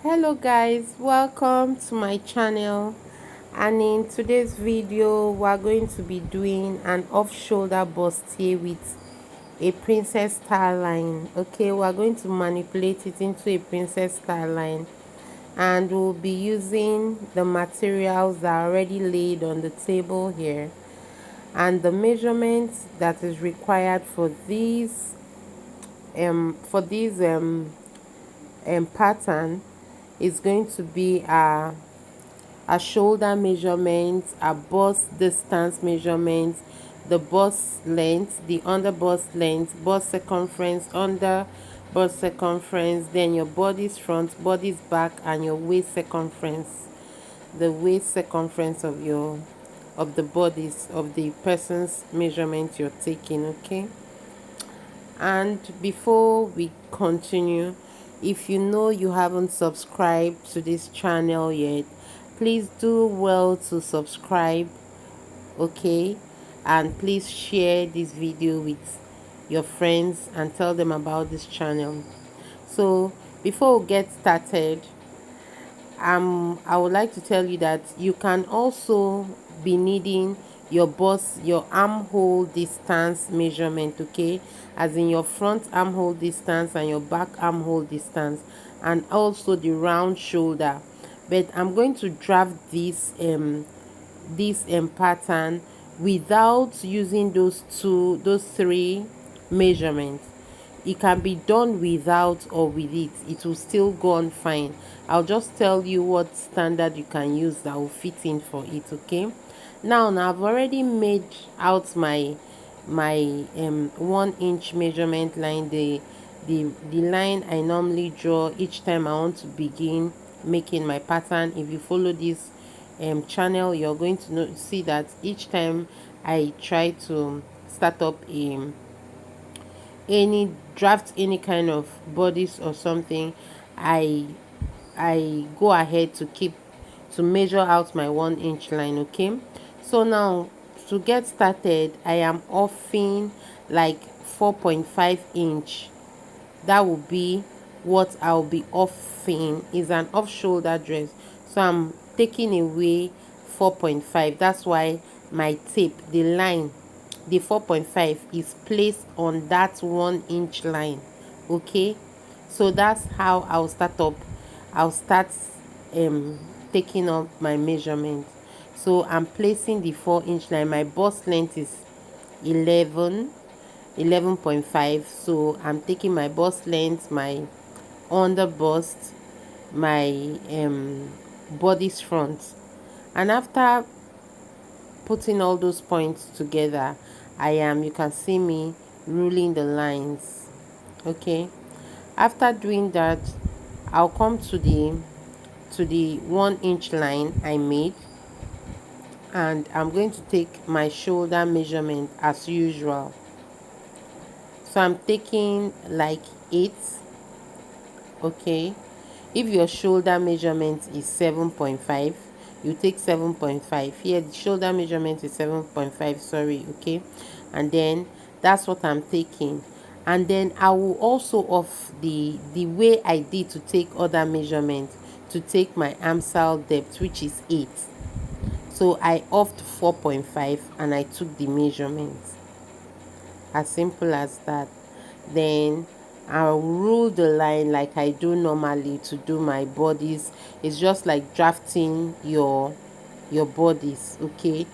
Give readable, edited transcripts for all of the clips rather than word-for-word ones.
Hello guys, welcome to my channel, and in today's video we are going to be doing an off-shoulder bustier with a princess style line. Okay, we are going to manipulate it into a princess style line, and we'll be using the materials that are already laid on the table here, and the measurements that is required for these pattern is going to be a shoulder measurement, a bust distance measurement, the bust length, the under bust length, bust circumference, under bust circumference, then your body's front, body's back, and your waist circumference, the waist circumference of the bodies of the person's measurement you're taking. Okay, and before we continue, if you know you haven't subscribed to this channel yet, please do well to subscribe. Okay, and please share this video with your friends and tell them about this channel. So before we get started, I would like to tell you that you can also be needing your armhole distance measurement. Okay, as in your front armhole distance and your back armhole distance, and also the round shoulder. But I'm going to draft this pattern without using those three measurements. It can be done without or with it will still go on fine. I'll just tell you what standard you can use that will fit in for it. Okay, now I've already made out my 1 inch measurement line, the line I normally draw each time I want to begin making my pattern. If you follow this channel, you're going to see that each time I try to start up any kind of bodice or something, I go ahead to measure out my 1 inch line. Okay, so now to get started, I am offing like 4.5 inch. That will be what I'll be offing. Is an off shoulder dress, so I'm taking away 4.5. That's why my tape, the line, the 4.5 is placed on that 1 inch line. Okay, so that's how I'll start um taking up my measurement. So I'm placing the 4 inch line. My bust length is 11.5. So I'm taking my bust length, my under bust, my body's front, and after putting all those points together, you can see me ruling the lines. Okay, after doing that, I'll come to the 1 inch line I made, and I'm going to take my shoulder measurement as usual. So I'm taking like 8. Okay, if your shoulder measurement is 7.5, you take 7.5. Here the shoulder measurement is 7.5, sorry. Okay, and then that's what I'm taking. And then I will also off the way I did to take other measurements, to take my armscye depth, which is 8. So I offed 4.5 and I took the measurements. As simple as that. Then I'll rule the line like I do normally to do my bodies. It's just like drafting your bodies. Okay,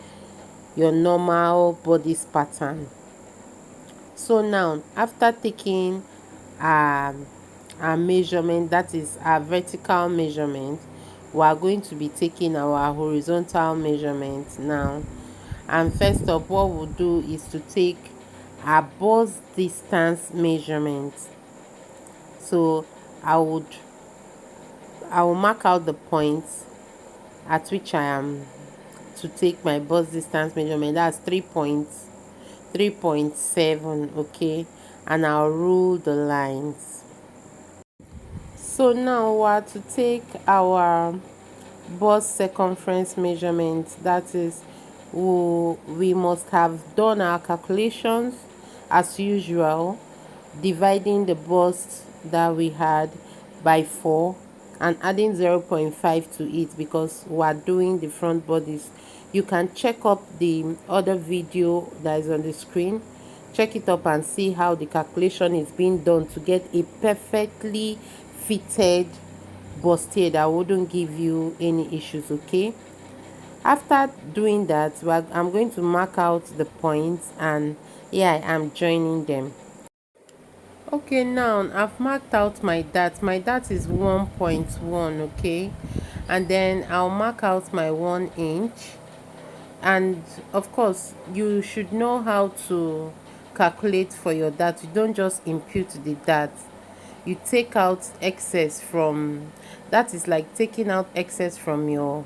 your normal bodies pattern. So now after taking a measurement, that is a vertical measurement, we are going to be taking our horizontal measurement now. And first up, what we'll do is to take a bust distance measurement. So I will mark out the points at which I am to take my bust distance measurement. That's 3.7. Okay, and I'll rule the lines. So now we are to take our bust circumference measurement. That is, we must have done our calculations as usual, dividing the bust that we had by 4, and adding 0.5 to it because we're doing the front bodies. You can check up the other video that is on the screen, check it up and see how the calculation is being done to get a perfectly fitted bustier that wouldn't give you any issues. Okay, after doing that, I'm going to mark out the points, and yeah, I'm joining them. Okay, now I've marked out my dart. My dart is 1.1. Okay, and then I'll mark out my 1 inch. And of course, you should know how to calculate for your dart. You don't just impute the dart, you take out excess from, that is like taking out excess from your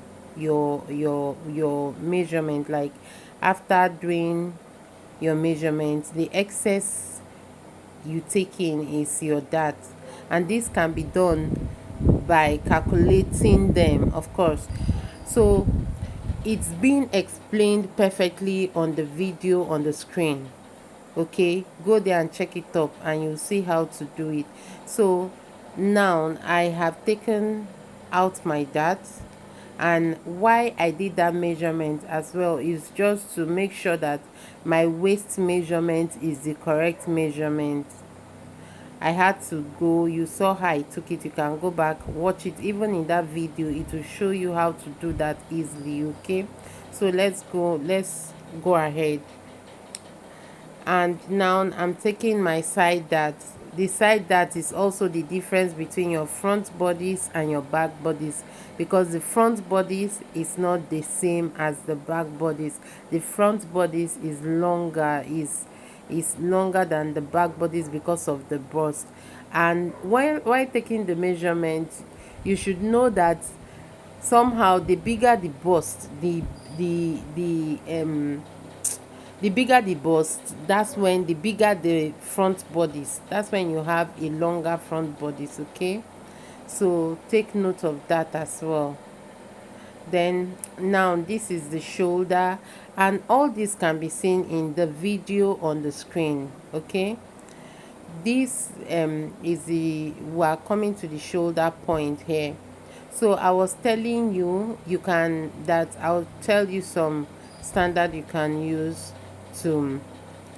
measurement. Like after doing your measurement, the excess you take in is your dart, and this can be done by calculating them, of course. So it's being explained perfectly on the video on the screen. Okay, go there and check it up and you'll see how to do it. So now I have taken out my dart, and why I did that measurement as well is just to make sure that my waist measurement is the correct measurement. I had to go, you saw how I took it, you can go back, watch it. Even in that video, it will show you how to do that easily. Okay, so let's go ahead. And now I'm taking my side dart. The side dart is also the difference between your front bodies and your back bodies, because the front bodies is not the same as the back bodies. The front bodies is longer than the back bodies because of the bust. And while taking the measurement, you should know that somehow the bigger the bust, the bigger the bust, that's when the bigger the front bodies, that's when you have a longer front bodies. Okay, so take note of that as well. Then now this is the shoulder, and all this can be seen in the video on the screen. Okay, this is the, we are coming to the shoulder point here. So I was telling you, you can, that I'll tell you some standard you can use to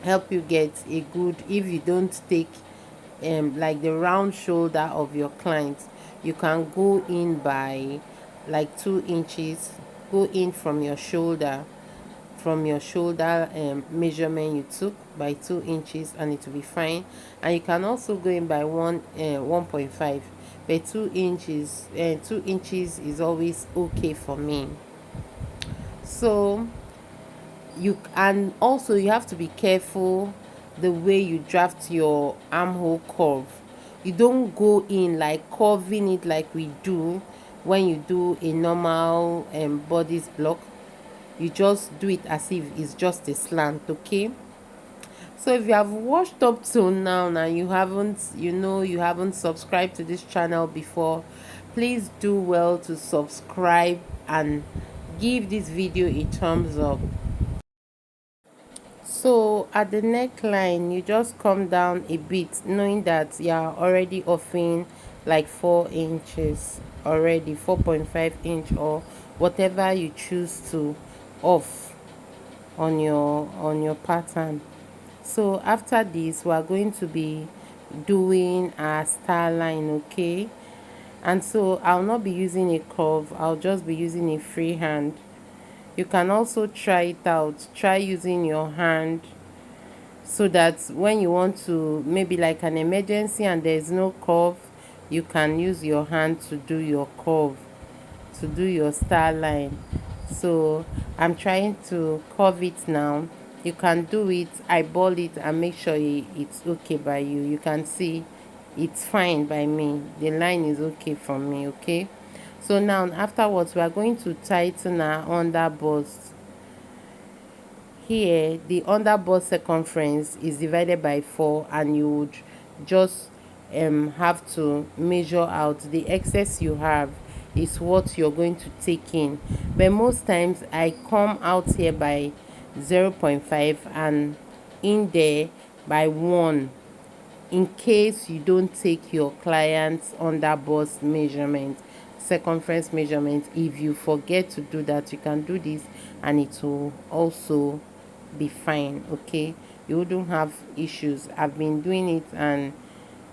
help you get a good, if you don't take like the round shoulder of your client, you can go in by like 2 inches. Go in from your shoulder, measurement you took by 2 inches, and it will be fine. And you can also go in by 1.5, but 2 inches, 2 inches is always okay for me. So and also you have to be careful the way you draft your armhole curve. You don't go in like curving it like we do when you do a normal bodice block. You just do it as if it's just a slant. Okay, so if you have watched up till now and you haven't subscribed to this channel before, please do well to subscribe and give this video a thumbs up. So at the neckline, you just come down a bit, knowing that you are already offing like 4 inches already, 4.5 inch, or whatever you choose to off on your pattern. So after this, we are going to be doing a star line. Okay, and so I'll not be using a curve, I'll just be using a free hand. You can also try it out, try using your hand, so that when you want to, maybe like an emergency and there is no curve, you can use your hand to do your curve, to do your star line. So I'm trying to curve it now. You can do it, eyeball it, and make sure it's okay by you. You can see it's fine by me, the line is okay for me. Okay, so now afterwards we are going to tighten our under bust. Here the under bust circumference is divided by 4, and you would just have to measure out the excess you have is what you're going to take in. But most times I come out here by 0.5 and in there by 1 in case you don't take your client's under bust measurement, circumference measurement, if you forget to do that, you can do this and it will also be fine. Okay, you wouldn't have issues. I've been doing it and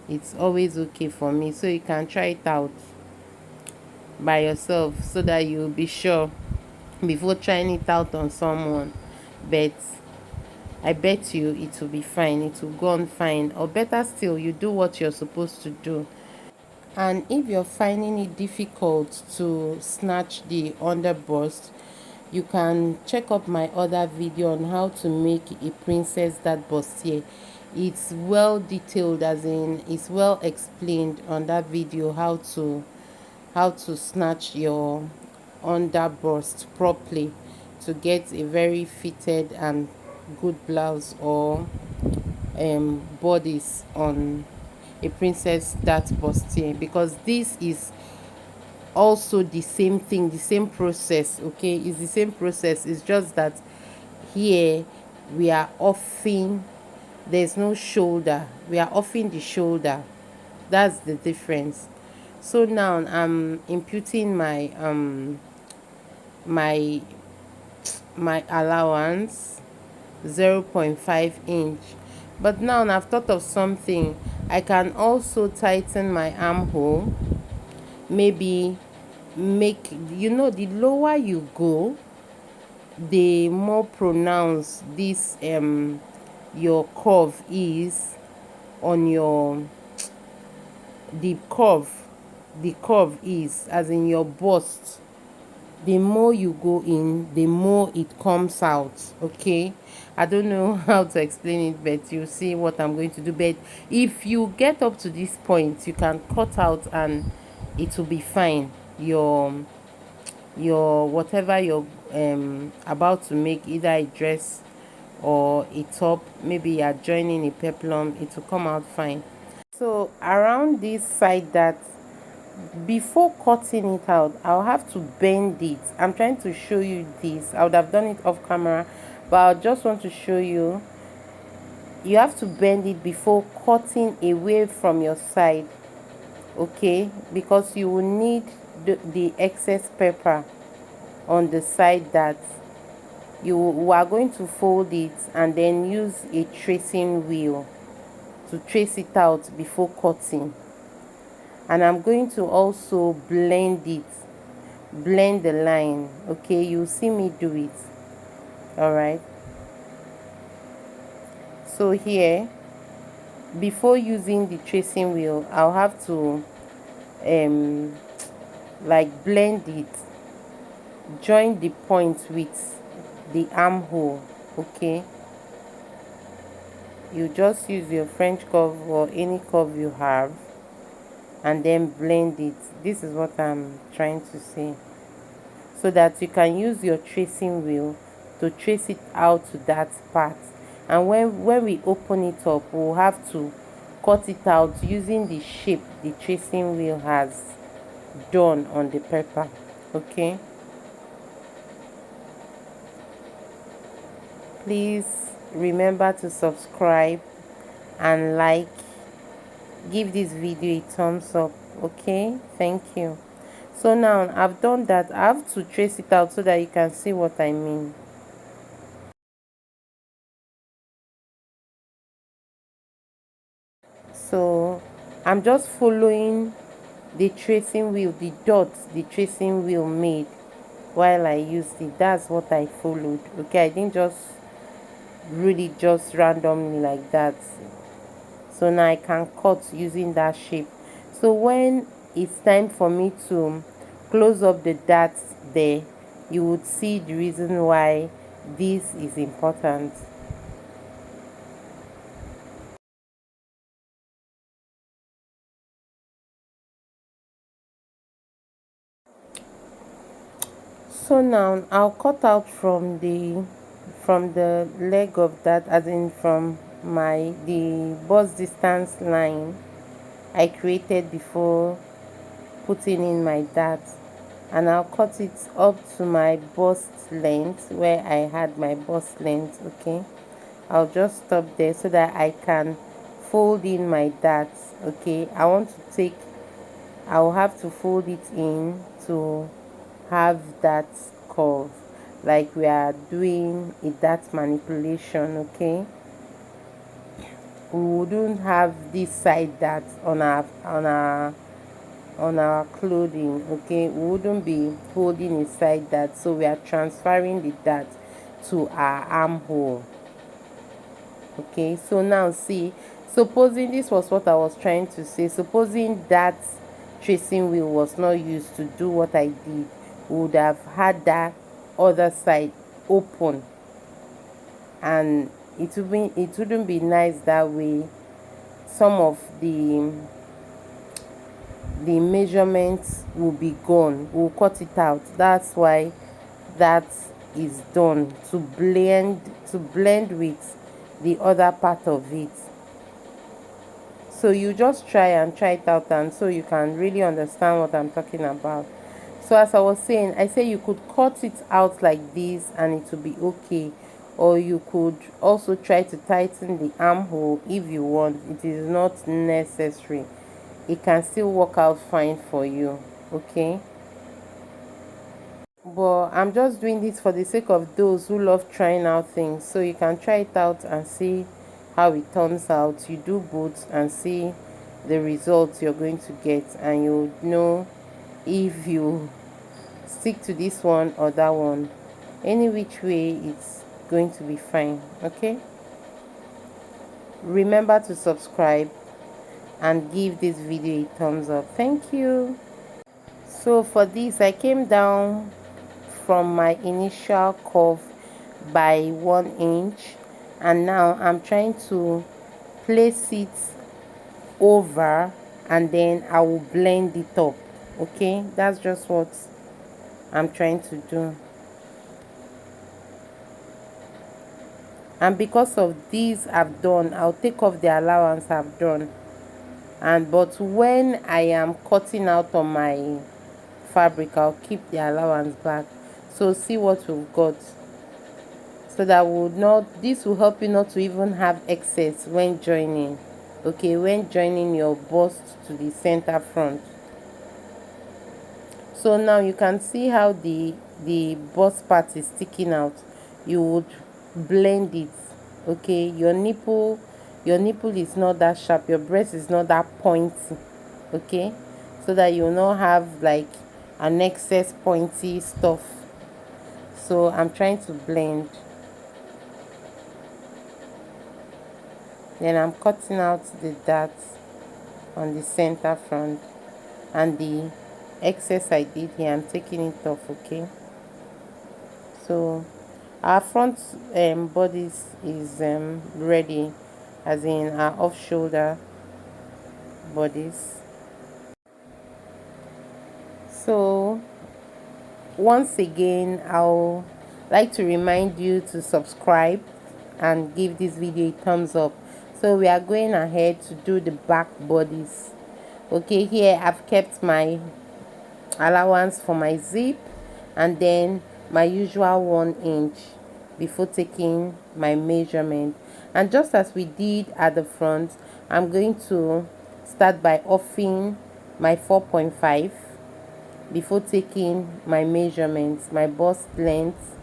it's always okay for me, so you can try it out by yourself so that you'll be sure before trying it out on someone. But I bet you it will be fine, it will go on fine, or better still, you do what you're supposed to do. And if you're finding it difficult to snatch the underbust, you can check up my other video on how to make a princess that bustier. It's well detailed, as in it's well explained on that video how to snatch your underbust properly to get a very fitted and good blouse or bodice on a princess that bustier, because this is also the same thing, the same process. Okay, it's the same process, it's just that here we are offing, there's no shoulder, we are offing the shoulder. That's the difference. So now I'm imputing my my allowance 0.5 inch. But now I've thought of something. I can also tighten my armhole, maybe make, the lower you go, the more pronounced this your curve is on your, the curve the curve is, as in your bust. The more you go in, the more it comes out. Okay, I don't know how to explain it, but you see what I'm going to do. But if you get up to this point, you can cut out and it will be fine. Your whatever you're about to make, either a dress or a top, maybe you're joining a peplum, it will come out fine. So around this side, that before cutting it out, I'll have to bend it. I'm trying to show you this. I would have done it off camera, but I just want to show you. You have to bend it before cutting away from your side. Okay, because you will need the excess pepper on the side that you are going to fold it, and then use a tracing wheel to trace it out before cutting. And I'm going to also blend the line. Okay, you see me do it. All right, so here, before using the tracing wheel, I'll have to like blend it, join the point with the armhole. Okay, you just use your French curve or any curve you have, and then blend it. This is what I'm trying to say, so that you can use your tracing wheel to trace it out to that part. And when we open it up, we'll have to cut it out using the shape the tracing wheel has done on the paper. Okay, please remember to subscribe and like, give this video a thumbs up. Okay, thank you. So now I've done that. I have to trace it out so that you can see what I mean. So I'm just following the tracing wheel, the dots the tracing wheel made while I used it. That's what I followed. Okay, I didn't just really just randomly like that. So now I can cut using that shape. So when it's time for me to close up the dots there, you would see the reason why this is important. So now I'll cut out from the leg of that, as in from the bust distance line I created before putting in my dart, and I'll cut it up to my bust length, where I had my bust length. Okay, I'll just stop there so that I can fold in my darts. Okay, I'll have to fold it in to have that curve, like we are doing a dart manipulation. Okay, we wouldn't have this side dart on our clothing. Okay, we wouldn't be holding a side dart, so we are transferring the dart to our armhole. Okay, so now see, supposing this was what I was trying to say, supposing that tracing wheel was not used to do what I did, we would have had that other side open, and it wouldn't be nice that way. Some of the measurements will be gone. We'll cut it out. That's why that is done, to blend with the other part of it. So you just try it out, and so you can really understand what I'm talking about. So as I was saying, I say you could cut it out like this and it will be okay, or you could also try to tighten the armhole if you want. It is not necessary, it can still work out fine for you. Okay, but I'm just doing this for the sake of those who love trying out things, so you can try it out and see how it turns out. You do both and see the results you're going to get, and you'll know if you stick to this one or that one. Any which way, it's going to be fine. Okay, remember to subscribe and give this video a thumbs up. Thank you. So for this, I came down from my initial curve by 1 inch, and now I'm trying to place it over, and then I will blend it up. Okay, that's just what I'm trying to do. And because of these I've done, I'll take off the allowance I've done, and but when I am cutting out on my fabric, I'll keep the allowance back. So see what we've got, so that would not this will help you not to even have excess when joining. Okay, when joining your bust to the center front. So now you can see how the bust part is sticking out. You would blend it. Okay, your nipple is not that sharp, your breast is not that pointy. Okay, so that you will not have like an excess pointy stuff. So I'm trying to blend, then I'm cutting out the darts on the center front, and the excess I did here, I'm taking it off. Okay, so our front bodice is ready, as in our off shoulder bodice. So once again, I'll like to remind you to subscribe and give this video a thumbs up. So we are going ahead to do the back bodice. Okay, here I've kept my allowance for my zip, and then my usual 1 inch before taking my measurement. And just as we did at the front, I'm going to start by offing my 4.5 before taking my measurements, my bust length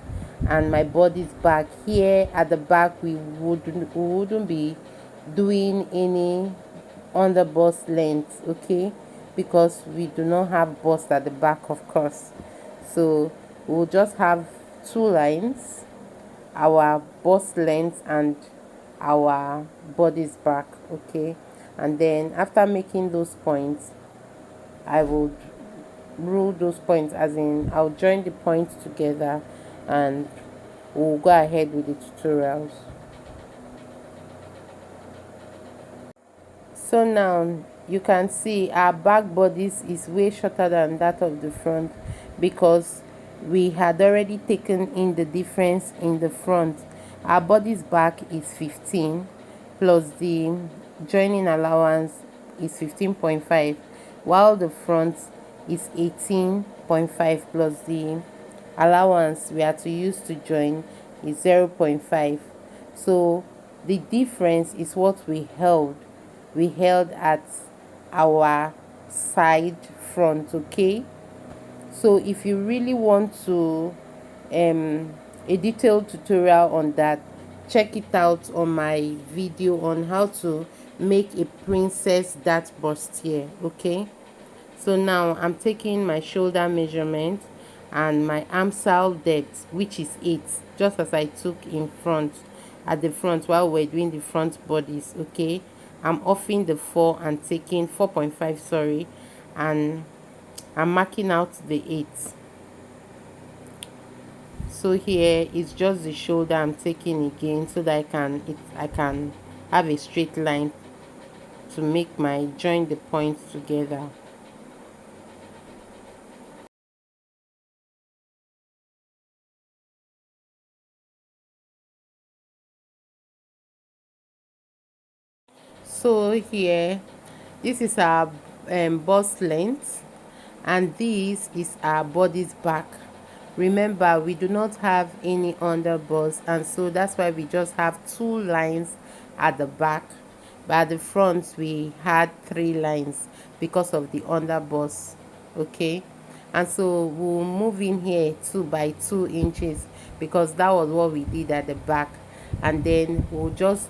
and my body's back. Here at the back, we wouldn't be doing any under bust length. Okay, because we do not have bust at the back, of course. So we'll just have two lines, our bust length and our body's back. Okay, and then after making those points, I would rule those points, as in I'll join the points together, and we'll go ahead with the tutorials. So now you can see our back bodice is way shorter than that of the front, because we had already taken in the difference in the front. Our body's back is 15 plus the joining allowance is 15.5, while the front is 18.5 plus the allowance we are to use to join is 0.5. So the difference is what we held we held at our side front. Okay, so if you really want to a detailed tutorial on that, check it out on my video on how to make a princess dart bustier. Okay, so now I'm taking my shoulder measurement and my armscye depth, which is 8, just as I took in front, at the front while we're doing the front bodies. Okay, I'm offing the 4 and taking 4.5, sorry, and I'm marking out the 8. So here it's just the shoulder I'm taking again, so that I can have a straight line to make my join the points together. So here, this is our bust length, and this is our body's back. Remember, we do not have any under bust, and so that's why we just have 2 lines at the back, but at the front we had 3 lines because of the under bust. Okay, and so we'll move in here 2 by 2 inches because that was what we did at the back, and then we'll just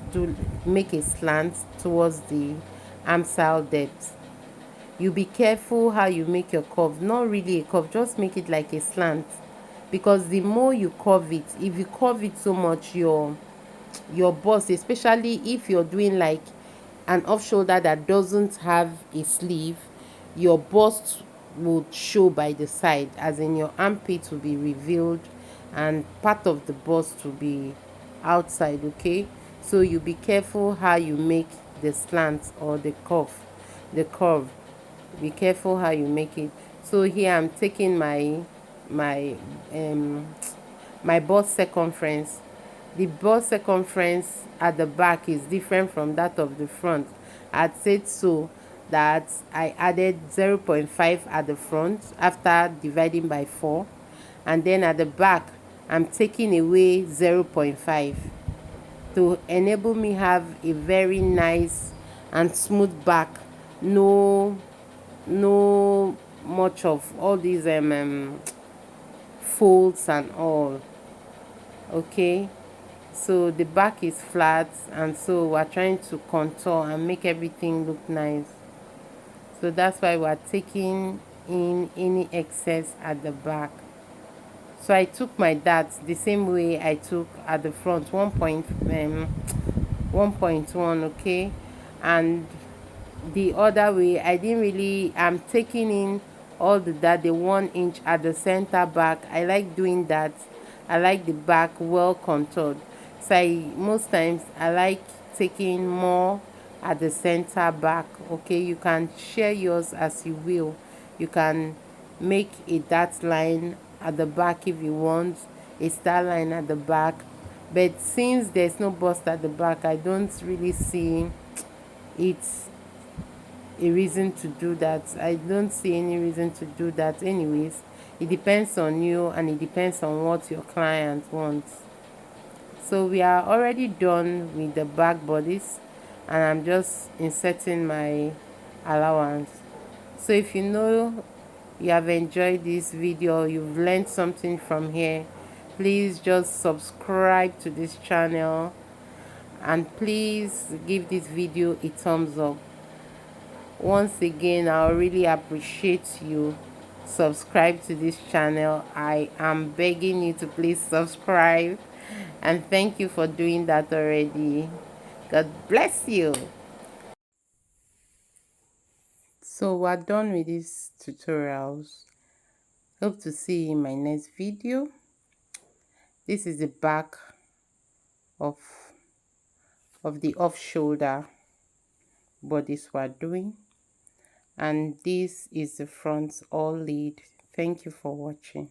make a slant towards the armscye depth. You be careful how you make your curve, not really a curve, just make it like a slant, because the more you curve it, if you curve it so much, your bust, especially if you're doing like an off shoulder that doesn't have a sleeve, your bust would show by the side, as in your armpit will be revealed and part of the bust will be outside. Okay, so you be careful how you make the slant or the curve. Be careful how you make it. So here I'm taking my um my bust circumference. The bust circumference at the back is different from that of the front. I'd said so that I added 0.5 at the front after dividing by 4, and then at the back I'm taking away 0.5 to enable me have a very nice and smooth back. No much of all these folds and all. Okay, so the back is flat, and so we're trying to contour and make everything look nice. So that's why we're taking in any excess at the back. So I took my darts the same way I took at the front, 1.1. Okay, and the other way I didn't really, I'm taking in all the 1 inch at the center back. I like doing that. I like the back well contoured, so most times I like taking more at the center back. Okay, you can share yours as you will. You can make a dart line at the back if you want, a star line at the back, but since there's no bust at the back, I don't really see it's a reason to do that. I don't see any reason to do that anyways. It depends on you, and it depends on what your client wants. So we are already done with the back bodies, and I'm just inserting my allowance. So if you know you have enjoyed this video, you've learned something from here, please just subscribe to this channel, and please give this video a thumbs up. Once again, I really appreciate you. Subscribe to this channel. I am begging you to please subscribe, and thank you for doing that already. God bless you. So we're done with these tutorials. Hope to see you in my next video. This is the back of the off shoulder bodies we're doing, and this is the front all lead. Thank you for watching.